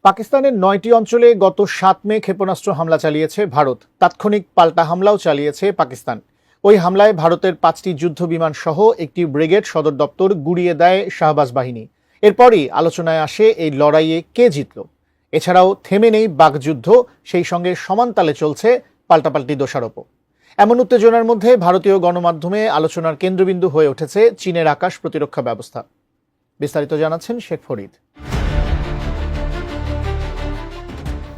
পাকিস্তানের ৯টি অঞ্চলে গত ৭ মে ক্ষেপণাস্ত্র হামলা চালিয়েছে ভারত। তাৎক্ষণিক পাল্টা হামলাও চালিয়েছে পাকিস্তান। ওই হামলায় ভারতের ৫টি যুদ্ধবিমান সহ একটি ব্রিগেড সদর দপ্তর গুঁড়িয়ে দেয় শাহবাজ বাহিনী। এরপরই আলোচনায় আসে এই লড়াইয়ে কে জিতল। এছাড়াও থেমে নেই বাকযুদ্ধ, সেই সঙ্গে সমান তালে চলছে পাল্টাপাল্টি দোষারোপও। এমন উত্তেজনার মধ্যে ভারতীয় গণমাধ্যমে আলোচনার কেন্দ্রবিন্দু হয়ে উঠেছে চীনের আকাশ প্রতিরক্ষা ব্যবস্থা। বিস্তারিত জানাচ্ছেন শেখ ফরিদ।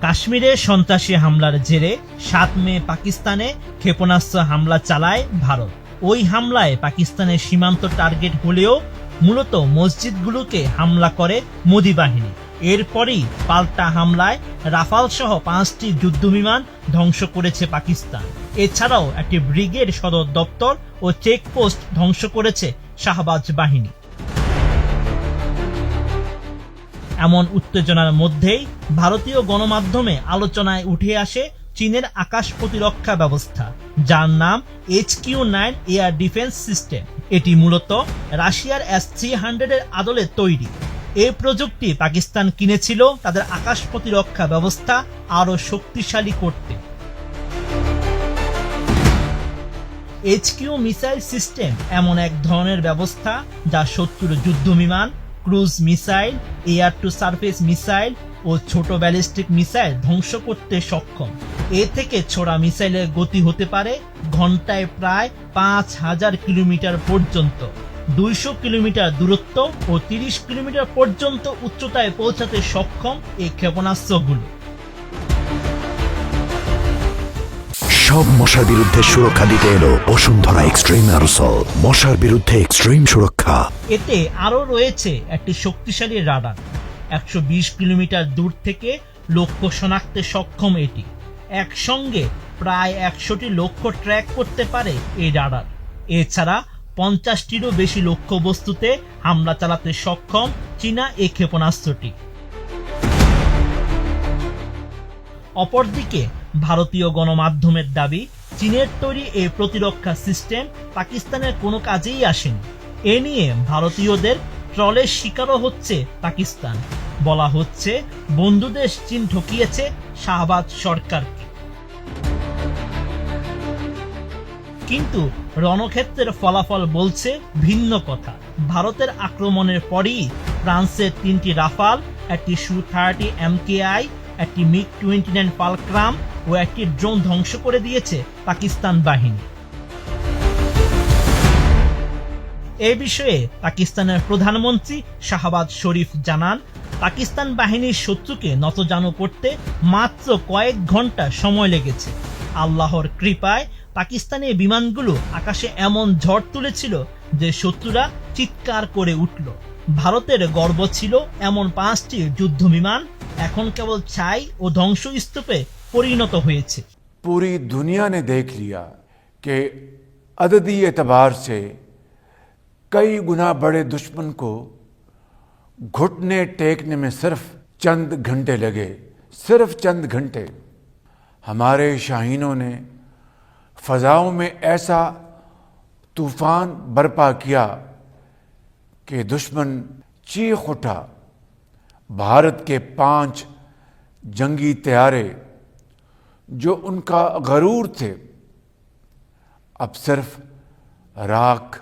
কাশ্মীরে সন্ত্রাসী হামলার জেরে ৭ মে পাকিস্তানে ক্ষেপণাস্ত্র হামলা চালায় ভারত। ওই হামলায় পাকিস্তানের সীমান্ত টার্গেট হলেও মূলত মসজিদগুলোকে হামলা করে মোদি বাহিনী। এরপরই পাল্টা হামলায় রাফাল সহ ৫টি যুদ্ধবিমান ধ্বংস করেছে পাকিস্তান। এছাড়াও একটি ব্রিগেড সদর দপ্তর ও চেকপোস্ট ধ্বংস করেছে শাহবাজ বাহিনী। এমন উত্তেজনার মধ্যেই ভারতীয় গণমাধ্যমে আলোচনায় উঠে আসে চীনের আকাশ প্রতিরক্ষা ব্যবস্থা, যার নাম HQ-9 এয়ার ডিফেন্স সিস্টেম। এটি মূলত রাশিয়ার S-300 এর আদলে তৈরি। এই প্রযুক্তি পাকিস্তান কিনেছিল তাদের আকাশ প্রতিরক্ষা ব্যবস্থা আরও শক্তিশালী করতে। HQ মিসাইল সিস্টেম এমন এক ধরনের ব্যবস্থা যা শত্রুর যুদ্ধবিমান, cruise missile, air to surface missile ও ছোট ব্যালিস্টিক মিসাইল ধ্বংস করতে সক্ষম। এ থেকে ছোড়া মিসাইলের গতি হতে পারে ঘন্টায় প্রায় ৫,০০০ কিলোমিটার পর্যন্ত, ২০০ কিলোমিটার দূরত্ব ও ৩০ কিলোমিটার পর্যন্ত উচ্চতায় পৌঁছাতে সক্ষম এই ক্ষেপণাস্ত্রগুলো। সব মশার বিরুদ্ধে সুরক্ষা দিতে এলো বসুন্ধরা এক্সট্রিম অ্যারোসল, মশার বিরুদ্ধে এক্সট্রিম সুরক্ষা। এতে আরো রয়েছে একটি শক্তিশালী রাডার। ১২০ কিলোমিটার দূর থেকে লক্ষ্য শনাক্তে সক্ষম এটি। একসঙ্গে প্রায় ১০০টি লক্ষ্য ট্র্যাক করতে পারে এই রাডার। এছাড়া ৫০টিরও বেশি লক্ষ্যবস্তুতে হামলা চালাতে সক্ষম চীনা এই ক্ষেপণাস্ত্রটি। অপরদিকে ভারতীয় গণমাধ্যমের দাবি, চীনের তৈরি এই প্রতিরক্ষা সিস্টেম পাকিস্তানের কোনো কাজেই আসেনি। এ নিয়ে ভারতীয়দের ট্রলের শিকারও হচ্ছে পাকিস্তান। বলা হচ্ছে বন্ধুদেশ চীন ঠকিয়েছে শাহবাজ সরকারকে। কিন্তু রণক্ষেত্রের ফলাফল বলছে ভিন্ন কথা। ভারতের আক্রমণের পরই ফ্রান্সের ৩টি রাফাল, একটি Su-30 MKI, একটি MiG-29 ফালক্রাম ও একটি ড্রোন ধ্বংস করে দিয়েছে পাকিস্তান বাহিনী। এ বিষয়ে পাকিস্তানের প্রধানমন্ত্রী শাহবাজ শরীফ জানান, পাকিস্তান বাহিনীর শত্রুকে নতজানু করতে মাত্র কয়েক ঘন্টা সময় লেগেছে। আল্লাহর কৃপায় পাকিস্তানি বিমানগুলো আকাশে এমন ঝড় তুলেছিল যে শত্রুরা চিৎকার করে উঠল। ভারতের গর্ব ছিল এমন ৫টি যুদ্ধবিমান এখন কেবল ছাই ও ধ্বংসস্তূপে পরিণত হয়েছে। पूरी दुनिया ने देख लिया कि अददी एतबार से कई गुना बड़े दुश्मन को घुटने टेकने में सिर्फ चंद घंटे लगे, सिर्फ चंद घंटे। हमारे शाहीनों ने फ़ज़ाओं में ऐसा तूफ़ान बर्पा किया कि दुश्मन चीख उठा। भारत के 5 जंगी तैयारे जो उनका गरूर थे, अब सिर्फ राख,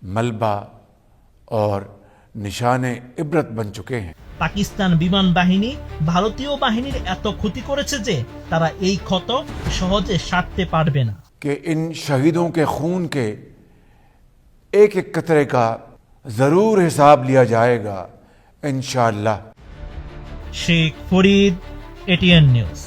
मलबा और निशाने इबरत बन चुके हैं। পাকিস্তান বিমান বাহিনী ভারতীয় বাহিনীর এত ক্ষতি করেছে যে তারা এই ক্ষত সহজে সারতে পারবে না। कि इन शहीदों के खून के एक एक कतरे का ज़रूर हिसाब लिया जाएगा इंशाअल्लाह। Sheikh Farid, ATN news.